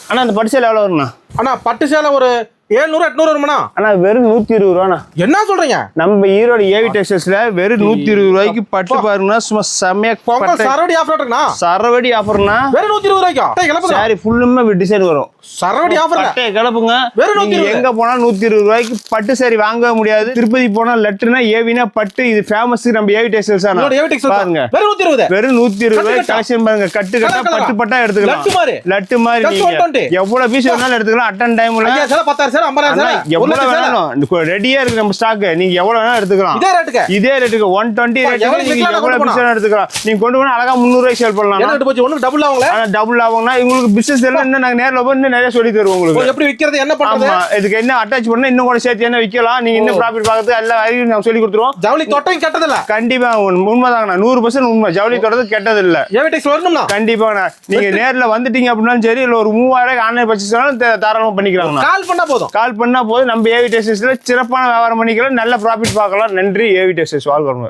அண்ணா அந்த பட்டு சேலை எவ்வளோ வரும்ண்ணா? அண்ணா பட்டு சேலை ஒரு 700 800 வருமாண்ணா. அண்ணா வெறும் 120 ரூபாண்ணா. என்ன சொல்றீங்க? நம்ம ஈரோடு ஏவி டெக்ஸ்டைல்ஸ்ல வெறும் 120 ரூபாய்க்கு பட்டு பாருங்கன்னா சும்மா செம்மையா சரவடி ஆஃபர் இருக்குண்ணா. சரவடி ஆஃபர்னா வெறும் 120 ரூபாய்க்கு சாரி ஃபுல்லுமே டிசைன் வரும். சரவடி ஆஃபர் கிளப்புங்க. எங்க போனா 120 ரூபாய்க்கு பட்டு சாரி வாங்க முடியாது. திருப்பதி போனா லட்டுனா ஏவினா பட்டு இது ஃபேமஸ் நம்ம ஏவி டெக்ஸ்டைல்ஸ் பாருங்க. வெறும் 120 ரூபாய்க்கு கலெக்ஷன் பாருங்க. கட்டு கட்டா பட்டு பட்டா எடுத்துக்கலாம். லட்டு மாதிரி நீங்க எவ்வளவு பீஸ் வேணாலும் எடுத்துக்கலாம். அட்டன் டைம்ல ரெடியா இருக்கு நம்ம ஸ்டாக். நீங்க எவ்வளவு வேணா எடுத்துக்கலாம். இதே ரேட்டுக்கு 120 ரேட்டுக்கு நீங்க எவ்வளவு பீஸ் வேணா எடுத்துக்கலாம். நீங்க கொண்டு போனா அழகா 300 ரூபாய்க்கு சேல் பண்ணலாம். டபுள் ஆகுங்களா? டபுள் ஆகும்னா உங்களுக்கு பிசினஸ் எல்லாம் இன்னும் நாங்க நேர்ல போய் இன்னும் நிறைய சொல்லி தருவோம் உங்களுக்கு. எப்படி விக்கிறது என்ன பண்றது? இதுக்கு என்ன அட்டாச் பண்ணா இன்னும் கூட சேர்த்து என்ன விக்கலாம். நீங்க இன்னும் ப்ராஃபிட் பார்க்கறது எல்லா ஐடியும் நான் சொல்லி கொடுத்துருவோம். ஜவுளி தோட்டம் கெட்டது இல்ல. கண்டிப்பா உண்மைதாங்கண்ணா. 100% உண்மை. ஜவுளி தோட்டது கெட்டது இல்ல. ஏவிடெக்ஸ் வரணும்னா கண்டிப்பாண்ணா. நீங்க நேர்ல வந்துட்டீங்க அப்படின்னாலும் சரி, இல்ல ஒரு 3000 ஆன்லைன் பர்ச்சேஸ் தாராளமா பண்ணிக்கலாம். கால் பண்ணா போதும். நம்ம ஏவி டெக்ஸ்டைல்ஸ்ல சிறப்பான வியாபாரம் பண்ணிக்கலாம். நல்ல ப்ராஃபிட் பார்க்கலாம். நன்றி. ஏவி டெக்ஸ்டைல்ஸ் வாழ்க்கை.